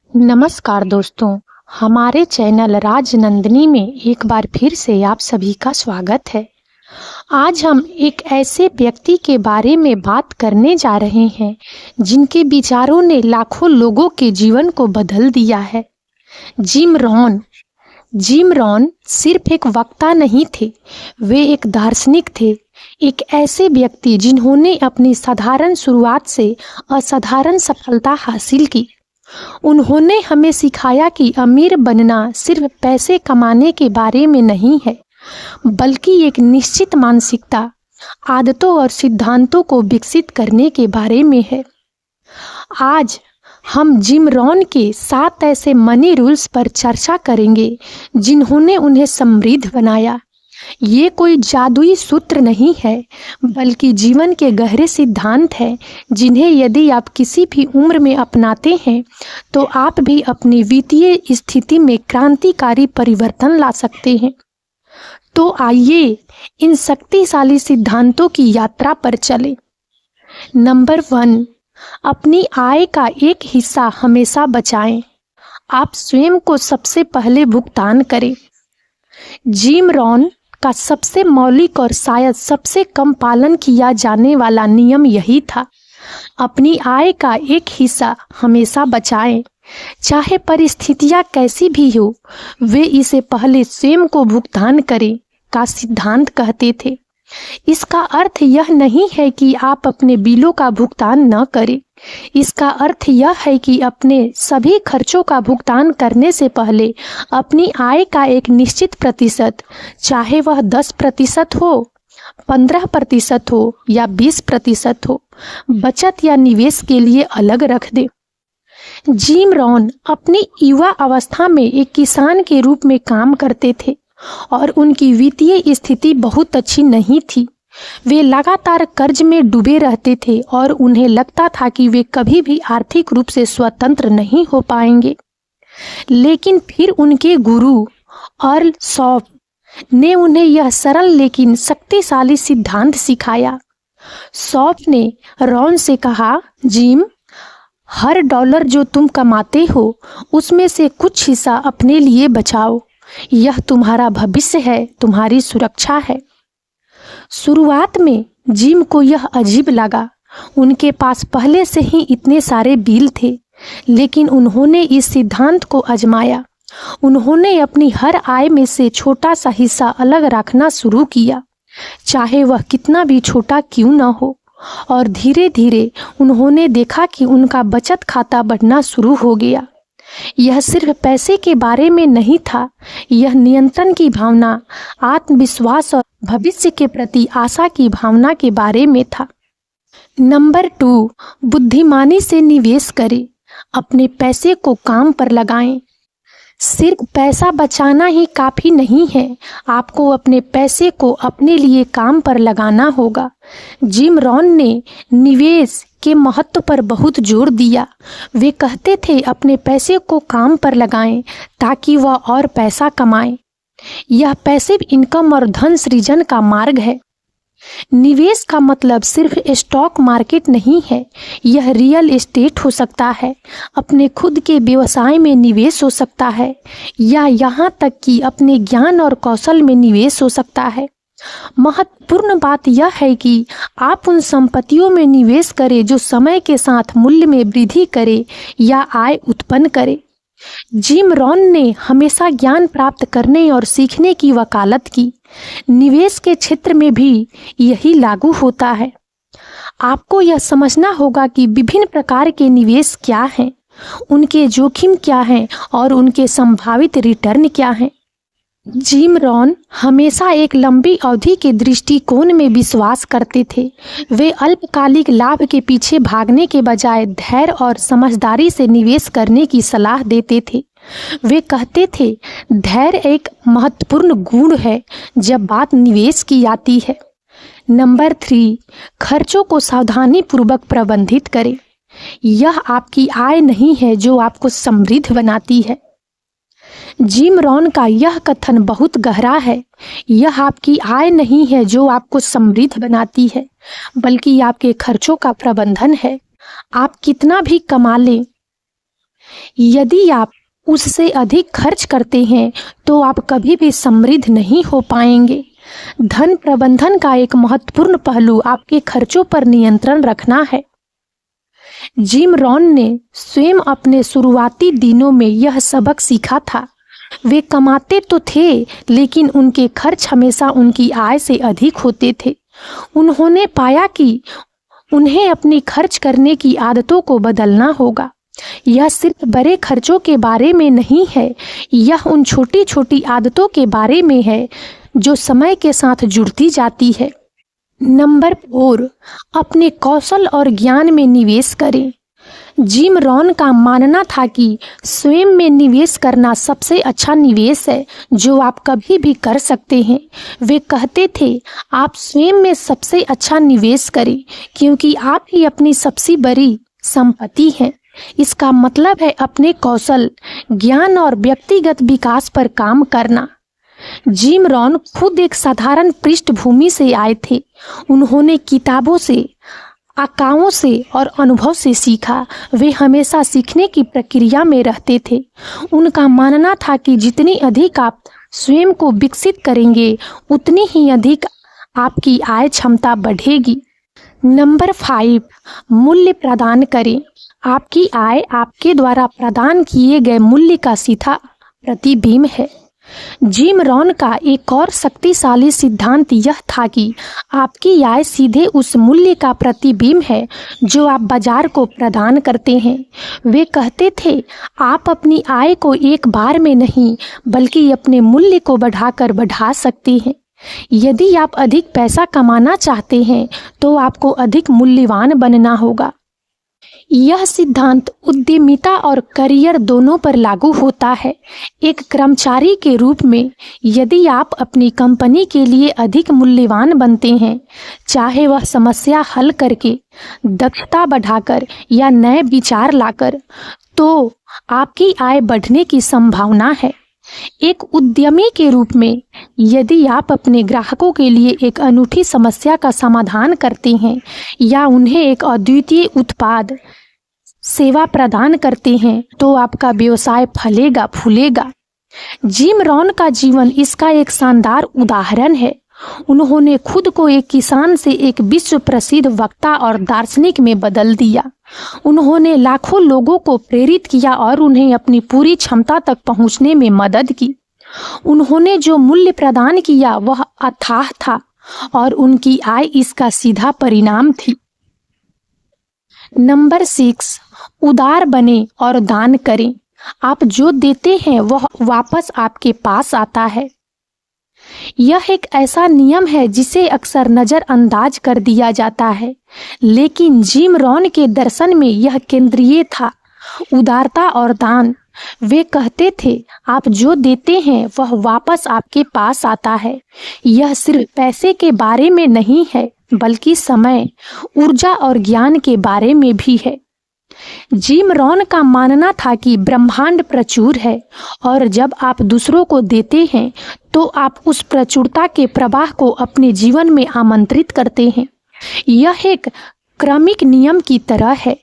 नमस्कार दोस्तों, हमारे चैनल राजनंदिनी में एक बार फिर से आप सभी का स्वागत है। आज हम एक ऐसे व्यक्ति के बारे में बात करने जा रहे हैं जिनके विचारों ने लाखों लोगों के जीवन को बदल दिया है। Jim Rohn. जिम रॉन सिर्फ एक वक्ता नहीं थे, वे एक दार्शनिक थे। एक ऐसे व्यक्ति जिन्होंने अपनी साधारण शुरुआत से असाधारण सफलता हासिल की। उन्होंने हमें सिखाया कि अमीर बनना सिर्फ पैसे कमाने के बारे में नहीं है, बल्कि एक निश्चित मानसिकता, आदतों और सिद्धांतों को विकसित करने के बारे में है। आज हम जिम रॉन के 7 ऐसे मनी रूल्स पर चर्चा करेंगे जिन्होंने उन्हें समृद्ध बनाया। ये कोई जादुई सूत्र नहीं है, बल्कि जीवन के गहरे सिद्धांत हैं जिन्हें यदि आप किसी भी उम्र में अपनाते हैं तो आप भी अपनी वित्तीय स्थिति में क्रांतिकारी परिवर्तन ला सकते हैं। तो आइए इन शक्तिशाली सिद्धांतों की यात्रा पर चलें। नंबर 1, अपनी आय का एक हिस्सा हमेशा बचाएं। आप स्वयं को सबसे पहले भुगतान करें। जिम रॉन का सबसे मौलिक और शायद सबसे कम पालन किया जाने वाला नियम यही था, अपनी आय का एक हिस्सा हमेशा बचाएं। चाहे परिस्थितियां कैसी भी हो, वे इसे पहले स्वयं को भुगतान करें का सिद्धांत कहते थे। इसका अर्थ यह नहीं है कि आप अपने बिलों का भुगतान न करें। इसका अर्थ यह है कि अपने सभी खर्चों का भुगतान करने से पहले अपनी आय का एक निश्चित प्रतिशत, चाहे वह 10% हो, 15% हो या 20% हो, बचत या निवेश के लिए अलग रख दें। जिम रॉन अपनी युवा अवस्था में एक किसान के रूप में काम करते थे और उनकी वित्तीय स्थिति बहुत अच्छी नहीं थी। वे लगातार कर्ज में डूबे रहते थे और उन्हें लगता था कि वे कभी भी आर्थिक रूप से स्वतंत्र नहीं हो पाएंगे। लेकिन फिर उनके गुरु अर्ल शॉप ने उन्हें यह सरल लेकिन शक्तिशाली सिद्धांत सिखाया। शॉप ने रॉन से कहा, जिम, हर डॉलर जो तुम कमाते हो उसमें से कुछ हिस्सा अपने लिए बचाओ। यह तुम्हारा भविष्य है, तुम्हारी सुरक्षा है। शुरुआत में जिम को यह अजीब लगा। उनके पास पहले से ही इतने सारे बिल थे, लेकिन उन्होंने इस सिद्धांत को आजमाया। उन्होंने अपनी हर आय में से छोटा सा हिस्सा अलग रखना शुरू किया, चाहे वह कितना भी छोटा क्यों न हो। और धीरे धीरे उन्होंने देखा कि उनका बचत खाता बढ़ना शुरू हो गया। यह सिर्फ पैसे के बारे में नहीं था, यह नियंत्रण की भावना, आत्मविश्वास और भविष्य के प्रति आशा की भावना के बारे में था। नंबर 2, बुद्धिमानी से निवेश करें। अपने पैसे को काम पर लगाएं। सिर्फ पैसा बचाना ही काफ़ी नहीं है, आपको अपने पैसे को अपने लिए काम पर लगाना होगा। जिम रॉन ने निवेश के महत्व पर बहुत जोर दिया। वे कहते थे, अपने पैसे को काम पर लगाएं ताकि वह और पैसा कमाएं। यह पैसिव इनकम और धन सृजन का मार्ग है। निवेश का मतलब सिर्फ स्टॉक मार्केट नहीं है, यह रियल एस्टेट हो सकता है, अपने खुद के व्यवसाय में निवेश हो सकता है, या यहाँ तक कि अपने ज्ञान और कौशल में निवेश हो सकता है। महत्वपूर्ण बात यह है कि आप उन संपत्तियों में निवेश करें जो समय के साथ मूल्य में वृद्धि करे या आय उत्पन्न करे। जिम रॉन ने हमेशा ज्ञान प्राप्त करने और सीखने की वकालत की। निवेश के क्षेत्र में भी यही लागू होता है। आपको यह समझना होगा कि विभिन्न प्रकार के निवेश क्या हैं, उनके जोखिम क्या हैं और उनके संभावित रिटर्न क्या हैं। जिम रॉन हमेशा एक लंबी अवधि के दृष्टिकोण में विश्वास करते थे। वे अल्पकालिक लाभ के पीछे भागने के बजाय धैर्य और समझदारी से निवेश करने की सलाह देते थे। वे कहते थे, धैर्य एक महत्वपूर्ण गुण है जब बात निवेश की आती है। नंबर 3, खर्चों को सावधानीपूर्वक प्रबंधित करें। यह आपकी आय नहीं है जो आपको समृद्ध बनाती है। जिम रॉन का यह कथन बहुत गहरा है। यह आपकी आय नहीं है जो आपको समृद्ध बनाती है, बल्कि आपके खर्चों का प्रबंधन है। आप कितना भी कमा लें, यदि आप उससे अधिक खर्च करते हैं तो आप कभी भी समृद्ध नहीं हो पाएंगे। धन प्रबंधन का एक महत्वपूर्ण पहलू आपके खर्चों पर नियंत्रण रखना है। जिम रॉन ने स्वयं अपने शुरुआती दिनों में यह सबक सीखा था। वे कमाते तो थे, लेकिन उनके खर्च हमेशा उनकी आय से अधिक होते थे। उन्होंने पाया कि उन्हें अपनी खर्च करने की आदतों को बदलना होगा। यह सिर्फ बड़े खर्चों के बारे में नहीं है, यह उन छोटी छोटी आदतों के बारे में है जो समय के साथ जुड़ती जाती है। नंबर 4, अपने कौशल और ज्ञान में निवेश करें। जिम रॉन का मानना था कि स्वयं में निवेश करना सबसे अच्छा निवेश है जो आप कभी भी कर सकते हैं। वे कहते थे, आप स्वयं में सबसे अच्छा निवेश करें क्योंकि आप ही अपनी सबसे बड़ी संपत्ति हैं। इसका मतलब है अपने कौशल, ज्ञान और व्यक्तिगत विकास पर काम करना। जिम रॉन खुद एक साधारण पृष्ठभूमि से आए थे। उन्होंने किताबों से, आकाओं से और अनुभव से सीखा। वे हमेशा सीखने की प्रक्रिया में रहते थे। उनका मानना था कि जितनी अधिक आप स्वयं को विकसित करेंगे, उतनी ही अधिक आपकी आय क्षमता बढ़ेगी। नंबर 5, मूल्य प्रदान करें। आपकी आय आपके द्वारा प्रदान किए गए मूल्य का सीधा प्रतिबिंब है। जिम रॉन का एक और शक्तिशाली सिद्धांत यह था कि आपकी आय सीधे उस मूल्य का प्रतिबिंब है जो आप बाजार को प्रदान करते हैं। वे कहते थे, आप अपनी आय को एक बार में नहीं बल्कि अपने मूल्य को बढ़ाकर बढ़ा सकते हैं। यदि आप अधिक पैसा कमाना चाहते हैं तो आपको अधिक मूल्यवान बनना होगा। यह सिद्धांत उद्यमिता और करियर दोनों पर लागू होता है। एक कर्मचारी के रूप में यदि आप अपनी कंपनी के लिए अधिक मूल्यवान बनते हैं, चाहे वह समस्या हल करके, दक्षता बढ़ाकर या नए विचार लाकर, तो आपकी आय बढ़ने की संभावना है। एक उद्यमी के रूप में यदि आप अपने ग्राहकों के लिए एक अनूठी समस्या का समाधान करते हैं या उन्हें एक अद्वितीय उत्पाद सेवा प्रदान करते हैं तो आपका व्यवसाय फलेगा फूलेगा। जिम रॉन का जीवन इसका एक शानदार उदाहरण है। उन्होंने खुद को एक किसान से एक विश्व प्रसिद्ध वक्ता और दार्शनिक में बदल दिया। उन्होंने लाखों लोगों को प्रेरित किया और उन्हें अपनी पूरी क्षमता तक पहुंचने में मदद की। उन्होंने जो मूल्य प्रदान किया वह अथाह था और उनकी आय इसका सीधा परिणाम थी। नंबर 6, उदार बने और दान करें। आप जो देते हैं वह वापस आपके पास आता है। यह एक ऐसा नियम है जिसे अक्सर नजरअंदाज कर दिया जाता है, लेकिन जिम रॉन के दर्शन में यह केंद्रीय था, उदारता और दान। वे कहते थे, आप जो देते हैं वह वापस आपके पास आता है। यह सिर्फ पैसे के बारे में नहीं है बल्कि समय, ऊर्जा और ज्ञान के बारे में भी है। जिम रॉन का मानना था कि ब्रह्मांड प्रचुर है और जब आप दूसरों को देते हैं तो आप उस प्रचुरता के प्रवाह को अपने जीवन में आमंत्रित करते हैं। यह एक क्रमिक नियम की तरह है।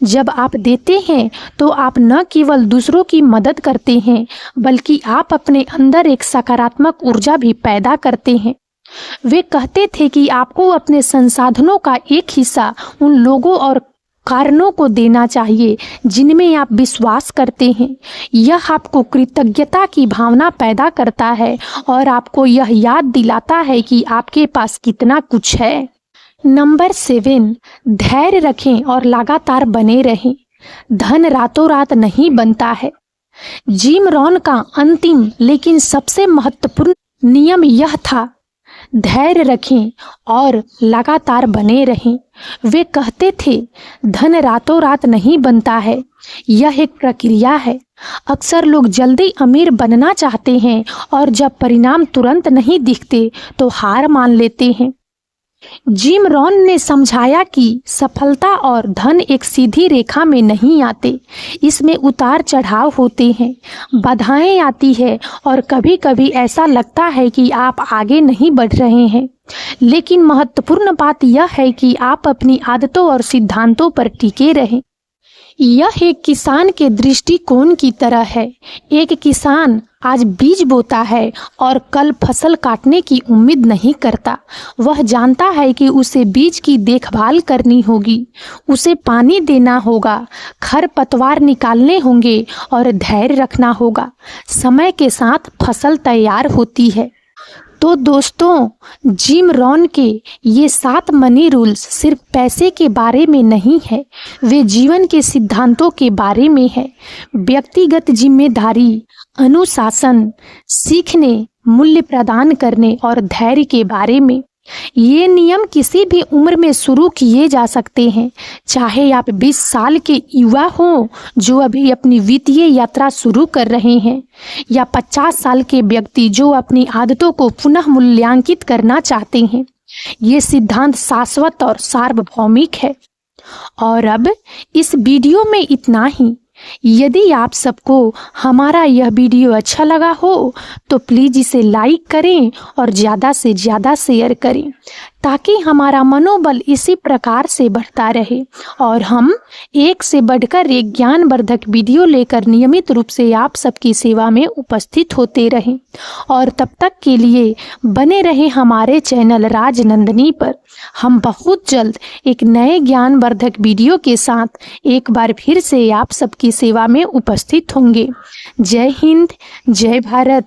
जब आप देते हैं तो आप न केवल दूसरों की मदद करते हैं बल्कि आप अपने अंदर एक सकारात्मक ऊर्जा भी पैदा करते हैं। वे कहते थे कि आपको अपने संसाधनों का एक हिस्सा उन लोगों और कारणों को देना चाहिए जिनमें आप विश्वास करते हैं। यह आपको कृतज्ञता की भावना पैदा करता है और आपको यह याद दिलाता है कि आपके पास कितना कुछ है। नंबर 7, धैर्य रखें और लगातार बने रहें। धन रातों रात नहीं बनता है। जिम रॉन का अंतिम लेकिन सबसे महत्वपूर्ण नियम यह था, धैर्य रखें और लगातार बने रहें। वे कहते थे, धन रातों रात नहीं बनता है, यह एक प्रक्रिया है। अक्सर लोग जल्दी अमीर बनना चाहते हैं और जब परिणाम तुरंत नहीं दिखते तो हार मान लेते हैं। जिम रॉन ने समझाया कि सफलता और धन एक सीधी रेखा में नहीं आते, इसमें उतार चढ़ाव होते हैं, बाधाएं आती है और कभी कभी ऐसा लगता है कि आप आगे नहीं बढ़ रहे हैं। लेकिन महत्वपूर्ण बात यह है कि आप अपनी आदतों और सिद्धांतों पर टिके रहें। यह एक किसान के दृष्टिकोण की तरह है। एक किसान आज बीज बोता है और कल फसल काटने की उम्मीद नहीं करता। वह जानता है कि उसे बीज की देखभाल करनी होगी, उसे पानी देना होगा, खरपतवार निकालने होंगे और धैर्य रखना होगा। समय के साथ फसल तैयार होती है। तो दोस्तों, जिम रॉन के ये 7 मनी रूल्स सिर्फ पैसे के बारे में नहीं है, वे जीवन के सिद्धांतों के बारे में है। व्यक्तिगत जिम्मेदारी, अनुशासन, सीखने, मूल्य प्रदान करने और धैर्य के बारे में। ये नियम किसी भी उम्र में शुरू किए जा सकते हैं, चाहे आप 20 साल के युवा हो जो अभी अपनी वित्तीय यात्रा शुरू कर रहे हैं, या 50 साल के व्यक्ति जो अपनी आदतों को पुनः मूल्यांकित करना चाहते हैं। ये सिद्धांत शाश्वत और सार्वभौमिक है। और अब इस वीडियो में इतना ही। यदि आप सबको हमारा यह वीडियो अच्छा लगा हो तो प्लीज़ इसे लाइक करें और ज़्यादा से ज़्यादा शेयर करें, ताकि हमारा मनोबल इसी प्रकार से बढ़ता रहे और हम एक से बढ़कर एक ज्ञानवर्धक वीडियो लेकर नियमित रूप से आप सबकी सेवा में उपस्थित होते रहें। और तब तक के लिए बने रहें हमारे चैनल राजनंदिनी पर। हम बहुत जल्द एक नए ज्ञानवर्धक वीडियो के साथ एक बार फिर से आप सबकी सेवा में उपस्थित होंगे। जय हिंद, जय भारत।